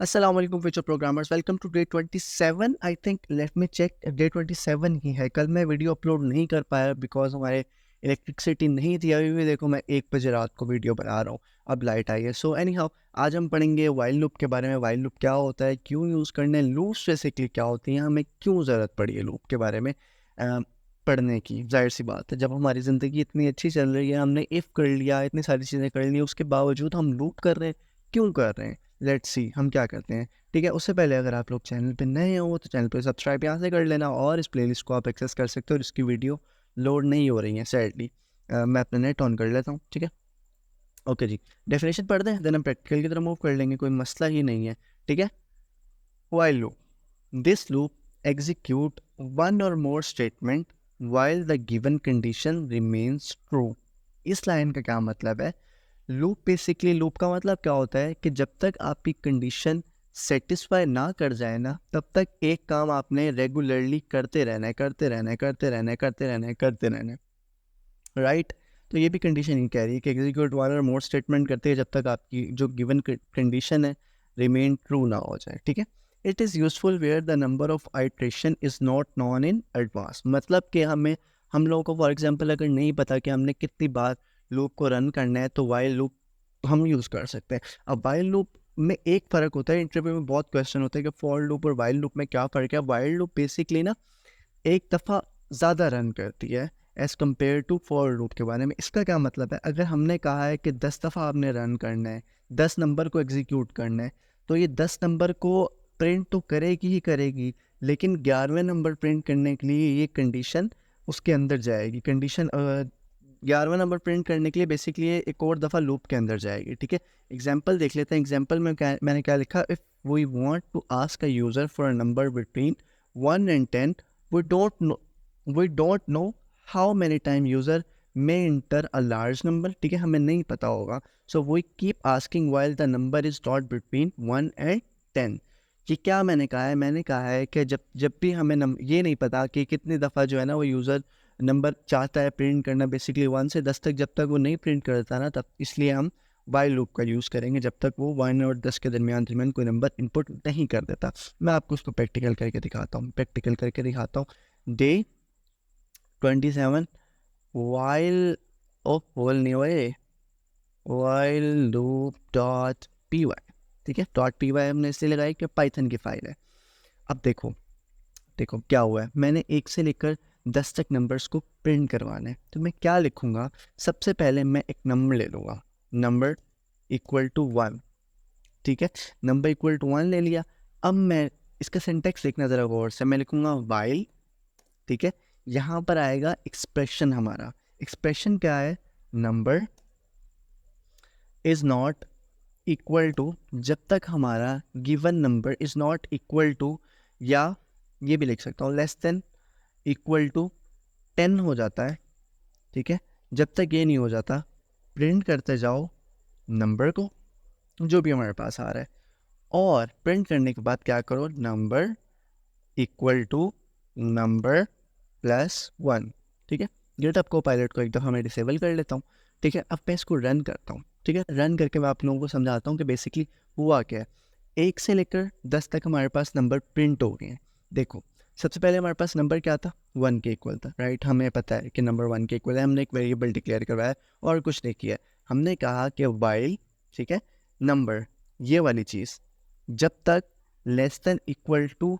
अस्सलाम वालेकुम future programmers, welcome to day 27। I think let me check, day 27 ही है। कल मैं वीडियो अपलोड नहीं कर पाया बिकॉज हमारे इलेक्ट्रिसिटी नहीं थी। अभी भी देखो मैं 1 बजे रात को वीडियो बना रहा हूँ, अब लाइट आई है। सो एनी हाउ, आज हम पढ़ेंगे वाइल लूप के बारे में। वाइल लूप क्या होता है, क्यों यूज़ करना है, लूप्स बेसिकली क्या होती हैं, हमें क्यों ज़रूरत पड़ी है लूप के बारे में पढ़ने की। जाहिर सी बात है, जब हमारी ज़िंदगी इतनी अच्छी चल रही है, हमने इफ़ कर लिया, इतनी सारी चीज़ें कर ली, उसके बावजूद हम लूप कर रहे हैं। क्यों कर रहे हैं, लेट्स सी हम क्या करते हैं। ठीक है, उससे पहले अगर आप लोग चैनल पे नए हो तो चैनल पे सब्सक्राइब यहाँ से कर लेना, और इस प्लेलिस्ट को आप एक्सेस कर सकते हो। इसकी वीडियो लोड नहीं हो रही है सैडली। मैं अपना नेट ऑन कर लेता हूँ, ठीक है। ओके जी, डेफिनेशन पढ़ दें, देन हम प्रैक्टिकल की तरफ मूव कर लेंगे, कोई मसला ही नहीं है। ठीक है, while loop, this loop execute one or more statement while the given condition remains true। इस लाइन का क्या मतलब है, लूप बेसिकली, लूप का मतलब क्या होता है कि जब तक आपकी कंडीशन सेटिस्फाई ना कर जाए ना, तब तक एक काम आपने रेगुलरली करते रहना है, करते रहना है, करते रहना है, करते रहना है, करते रहना है, राइट। तो ये भी कंडीशन ही कह रही है कि एग्जीक्यूट वन और मोर स्टेटमेंट करते हैं जब तक आपकी जो गिवन कंडीशन है रिमेन ट्रू ना हो जाए। ठीक है, it is useful where the number of iteration is not known in advance. मतलब कि हम लोगों को फॉर एग्जांपल अगर नहीं पता कि हमने कितनी बार लूप को रन करना है, तो वाइल लूप हम यूज़ कर सकते हैं। अब वाइल लूप में एक फ़र्क होता है, इंटरव्यू में बहुत क्वेश्चन होता है कि फॉर लूप और वाइल लूप में क्या फ़र्क है। वाइल लूप बेसिकली ना एक दफ़ा ज़्यादा रन करती है as compare to for loop के बारे में। इसका क्या मतलब है, अगर हमने कहा है कि 10 दफ़ा आपने रन करना है, 10 नंबर को एग्जीक्यूट करना है, तो ये 10 नंबर को प्रिंट तो करेगी ही करेगी, लेकिन 11वें नंबर प्रिंट करने के लिए ये कंडीशन उसके अंदर जाएगी। कंडीशन 11वां नंबर प्रिंट करने के लिए बेसिकली एक और दफ़ा लूप के अंदर जाएगी। ठीक है, एग्जाम्पल देख लेते हैं। एग्जाम्पल में मैंने क्या लिखा, if we want to ask a user for a number between 1 and 10, we don't know how many time user may enter a large number। ठीक है, हमें नहीं पता होगा, so we keep asking while the number is not between 1 and 10। ये क्या मैंने कहा है, मैंने कहा है कि जब भी हमें ये नहीं पता कि कितनी दफ़ा जो है ना वो यूज़र नंबर चाहता है प्रिंट करना, बेसिकली 1 से 10 तक, जब तक वो नहीं प्रिंट करता ना, तब इसलिए हम वाइल लूप का यूज़ करेंगे जब तक वो 1 और 10 के दरमियान कोई नंबर इनपुट नहीं कर देता। मैं आपको उसको प्रैक्टिकल करके दिखाता हूँ। डे 27, वाइल ऑफ होल नहीं हुए, while loop dot P Y. ठीक है, डॉट पी वाई हमने इसलिए लगाई कि पाइथन की फाइल है। अब देखो देखो क्या हुआ है, मैंने 1 से लेकर 10 तक नंबर्स को प्रिंट करवाना है, तो मैं क्या लिखूंगा। सबसे पहले मैं एक नंबर ले लूँगा, नंबर इक्वल टू 1। ठीक है, नंबर इक्वल टू 1 ले लिया। अब मैं इसका सिंटेक्स लिखना ज़रा गौर से, मैं लिखूंगा वाइल। ठीक है, यहाँ पर आएगा एक्सप्रेशन। हमारा एक्सप्रेशन क्या है, number is not equal to, जब तक हमारा given number is not equal to, या ये भी लिख सकता हूँ लेस देन इक्वल टू 10 हो जाता है। ठीक है, जब तक ये नहीं हो जाता, प्रिंट करते जाओ नंबर को जो भी हमारे पास आ रहा है, और प्रिंट करने के बाद क्या करो, number equal to number plus 1। ठीक है, गिटहब को पायलट को एक दफ़ा मैं डिसेबल कर लेता हूँ। ठीक है, अब मैं इसको रन करता हूँ। ठीक है, रन करके मैं आप लोगों को समझाता हूँ कि बेसिकली हुआ क्या है। 1 से लेकर 10 तक हमारे पास नंबर प्रिंट हो गए हैं। देखो, सबसे पहले हमारे पास नंबर क्या था, 1 के इक्वल था, राइट। हमें पता है कि नंबर 1 के इक्वल है, हमने एक वेरिएबल डिक्लेयर करवाया और कुछ नहीं किया। हमने कहा कि वाइल, ठीक है, नंबर, ये वाली चीज़ जब तक लेस देन इक्वल टू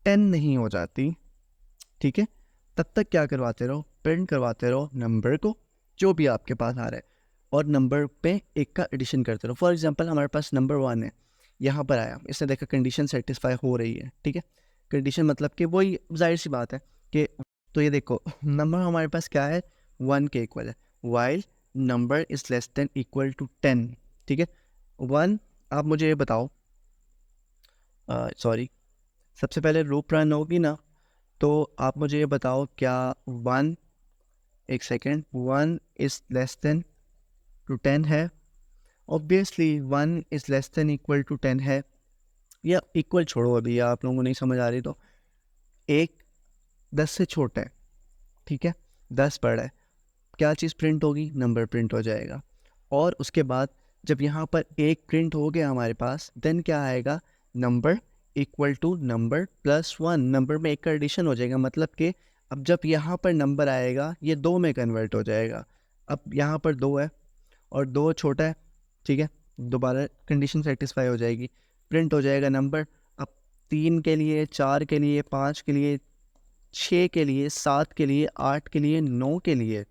10 नहीं हो जाती, ठीक है, तब तक क्या करवाते रहो, प्रिंट करवाते रहो नंबर को जो भी आपके पास आ रहा है, और नंबर पे एक का एडिशन करते रहो। फॉर एग्जांपल हमारे पास नंबर 1 है, यहाँ पर आया, इसने देखा कंडीशन सेटिस्फाई हो रही है। ठीक है, कंडीशन मतलब कि वही जाहिर सी बात है कि, तो ये देखो नंबर हमारे पास क्या है, 1 के इक्वल है, while number is less than equal to 10। ठीक है, 1, आप मुझे ये बताओ, सॉरी, सबसे पहले लूप रन होगी ना, तो आप मुझे ये बताओ क्या 1, एक second, 1 is less than to 10 है। Obviously 1 is less than equal to 10 है, या इक्वल छोड़ो, अभी आप लोगों को नहीं समझ आ रही तो, एक 10 से छोटा है। ठीक है, 10 बड़ा है, क्या चीज़ प्रिंट होगी, नंबर प्रिंट हो जाएगा। और उसके बाद जब यहाँ पर एक प्रिंट हो गया हमारे पास, देन क्या आएगा, number equal to number plus 1, number में एक का एडिशन हो जाएगा, मतलब कि अब जब यहाँ पर नंबर आएगा ये 2 में कन्वर्ट हो जाएगा। अब यहाँ पर 2 है और 2 छोटा है, ठीक है, दोबारा कंडीशन सेटिस्फाई हो जाएगी, प्रिंट हो जाएगा नंबर। अब 3 के लिए, 4 के लिए, 5 के लिए, 6 के लिए, 7 के लिए, 8 के लिए, 9 के लिए,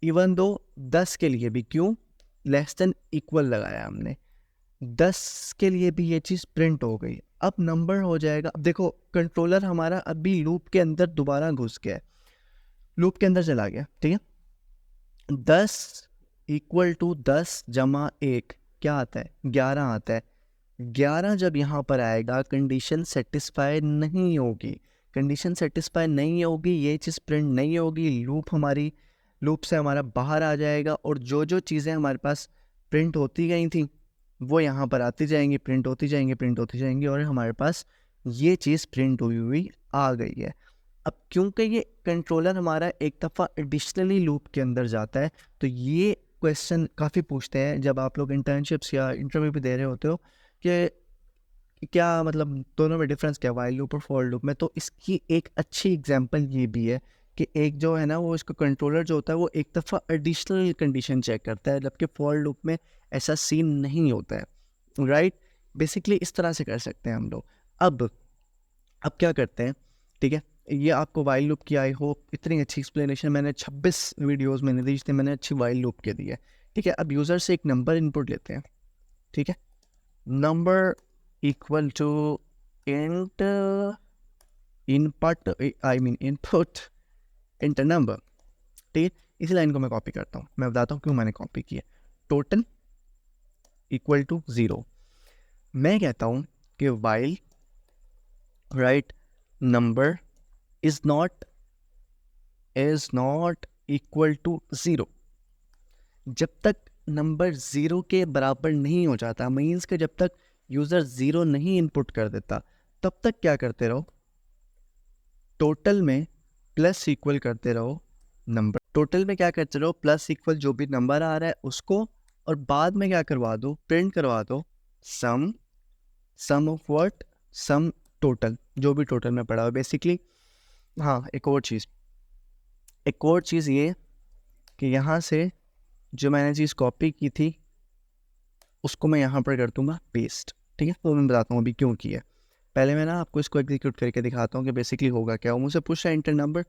इवन दो 10 के लिए भी, क्यों, लेस देन इक्वल लगाया हमने, 10 के लिए भी ये चीज़ प्रिंट हो गई। अब नंबर हो जाएगा। अब देखो कंट्रोलर हमारा अभी लूप के अंदर दोबारा घुस गया है, लूप के अंदर चला गया, ठीक है। 10 इक्वल टू 10 जमा 1 क्या आता है, 11 आता है। 11 जब यहाँ पर आएगा कंडीशन सेटिस्फाई नहीं होगी, कंडीशन सेटिस्फाई नहीं होगी, ये चीज़ प्रिंट नहीं होगी, लूप से हमारा बाहर आ जाएगा और जो जो चीज़ें हमारे पास प्रिंट होती गई थी वो यहाँ पर आती जाएंगी, प्रिंट होती जाएंगी और हमारे पास ये चीज़ प्रिंट हुई हुई आ गई है। अब क्योंकि ये कंट्रोलर हमारा एक दफ़ा एडिशनली लूप के अंदर जाता है, तो ये क्वेश्चन काफ़ी पूछते हैं जब आप लोग इंटर्नशिप्स या इंटरव्यू भी दे रहे होते हो कि क्या मतलब दोनों में डिफरेंस क्या, वाइल लूप और फॉर लूप में। तो इसकी एक अच्छी एग्जांपल ये भी है कि एक जो है ना वो इसका कंट्रोलर जो होता है वो एक दफ़ा एडिशनल कंडीशन चेक करता है, जबकि फॉर लूप में ऐसा सीन नहीं होता है, राइट। बेसिकली इस तरह से कर सकते हैं हम लोग। अब क्या करते हैं, ठीक है, ये आपको वाइल लूप की आई होप इतनी अच्छी एक्सप्लेनेशन मैंने 26 वीडियोस में दी थी, मैंने अच्छी वाइल लूप के दी है, ठीक है। अब यूज़र से एक नंबर इनपुट लेते हैं, ठीक है, number equal to int input input enter number, ठीक है। इसी लाइन को मैं कॉपी करता हूँ, मैं बताता हूँ क्यों मैंने कॉपी किया। टोटल इक्वल टू 0, मैं कहता हूँ कि while right number is not equal to 0, जब तक नंबर 0 के बराबर नहीं हो जाता, मीन्स कि जब तक यूज़र 0 नहीं इनपुट कर देता, तब तक क्या करते रहो, टोटल में प्लस इक्वल करते रहो नंबर, टोटल में क्या करते रहो, प्लस इक्वल जो भी नंबर आ रहा है उसको, और बाद में क्या करवा दो, प्रिंट करवा दो सम ऑफ व्हाट, सम टोटल, जो भी टोटल में पड़ा हो बेसिकली। हाँ, एक और चीज़ ये कि यहाँ से जो मैंने चीज़ कॉपी की थी उसको मैं यहाँ पर कर दूँगा पेस्ट, ठीक है। तो मैं बताता हूँ अभी क्यों किया। पहले मैं ना आपको इसको एग्जीक्यूट करके दिखाता हूँ कि बेसिकली होगा क्या। वो मुझसे पूछ रहा है इंटर नंबर,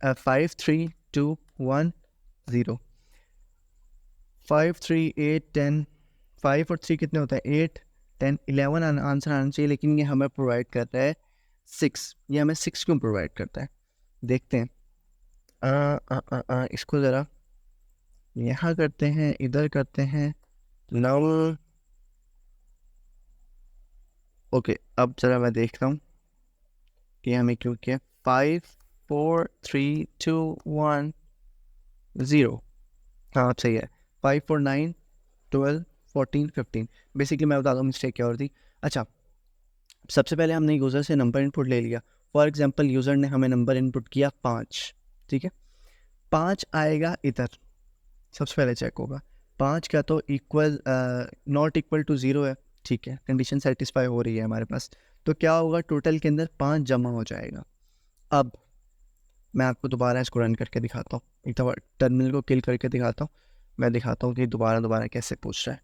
5 3 2 1 0, 5 3 8 10, 5 और 3 कितने होता है, 8 10 11 आंसर आना चाहिए, लेकिन ये हमें प्रोवाइड कर रहा है 6। ये हमें 6 क्यों प्रोवाइड करता है, देखते हैं। इसको ज़रा यहाँ करते हैं, इधर करते हैं, नम ओके। अब ज़रा मैं देखता हूँ कि हमें क्यों किया। 5 4 3 2 1 0, हाँ सही है। 5 4 9 12 14 15। बेसिकली मैं बता दूँ मिस्टेक क्या और थी। अच्छा, सबसे पहले हमने यूज़र से नंबर इनपुट ले लिया। फॉर एग्जांपल यूज़र ने हमें नंबर इनपुट किया 5, ठीक है। 5 आएगा इधर, सबसे पहले चेक होगा 5 क्या, तो इक्वल नॉट इक्वल टू 0 है, ठीक है, कंडीशन सेटिस्फाई हो रही है हमारे पास। तो क्या होगा, टोटल के अंदर 5 जमा हो जाएगा। अब मैं आपको दोबारा इसको रन करके दिखाता हूँ, एक दफ़ा टर्मिनल को किल करके दिखाता हूँ, मैं दिखाता हूँ कि दोबारा कैसे पूछ रहा है।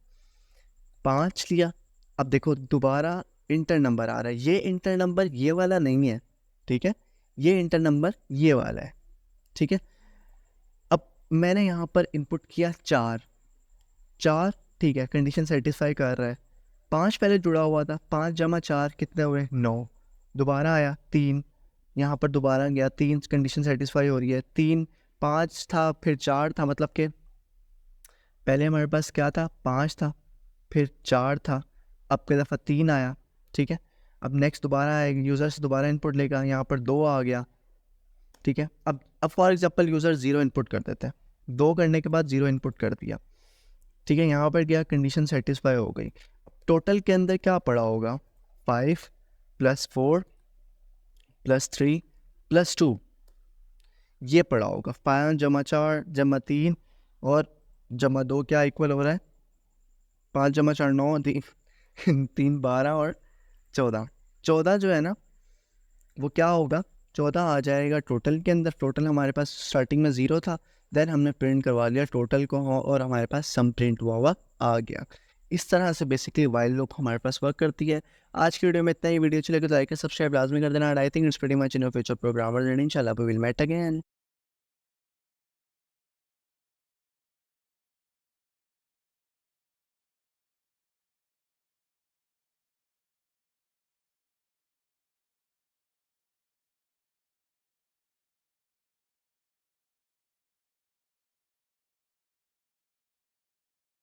5 लिया, अब देखो दोबारा इंटर नंबर आ रहा है, ये इंटर नंबर ये वाला नहीं है, ठीक है, ये इंटर नंबर ये वाला है, ठीक है। अब मैंने यहाँ पर इनपुट किया 4, ठीक है, कंडीशन सेटिस्फाई कर रहा है। 5 पहले जुड़ा हुआ था, 5 जमा 4 कितने हुए, 9। दोबारा आया 3, यहाँ पर दोबारा गया 3, कंडीशन सेटिस्फाई हो रही है। 3 5 था, फिर 4 था, मतलब कि पहले हमारे पास क्या था, 5 था, फिर 4 था, अब की दफ़ा 3 आया, ठीक है। अब नेक्स्ट दोबारा आएगा, यूज़र से दोबारा इनपुट लेगा, यहाँ पर 2 आ गया, ठीक है। अब फॉर एग्जांपल यूज़र 0 इनपुट कर देते हैं, 2 करने के बाद 0 इनपुट कर दिया, ठीक है, यहाँ पर गया, कंडीशन सेटिस्फाई हो गई। टोटल के अंदर क्या पड़ा होगा, 5 + 4 + 3 + 2, ये पड़ा होगा। 5 जमा 4 जमा 3 और जमा 2 क्या इक्वल हो रहा है, 5 जमा 4 9, 3 12 और 14। 14 जो है ना वो क्या होगा, 14 आ जाएगा टोटल के अंदर। टोटल हमारे पास स्टार्टिंग में 0 था, देन हमने प्रिंट करवा लिया टोटल को और हमारे पास सम प्रिंट हुआ आ गया। इस तरह से बेसिकली वाइल लूप हमारे पास वर्क करती है। आज की वीडियो में इतना ही। वीडियो अच्छी लगे तो लाइक सब्सक्राइब लाजमी कर देना। I think it's pretty much in your future programmer and इंशाल्लाह वी विल मेट अगेन।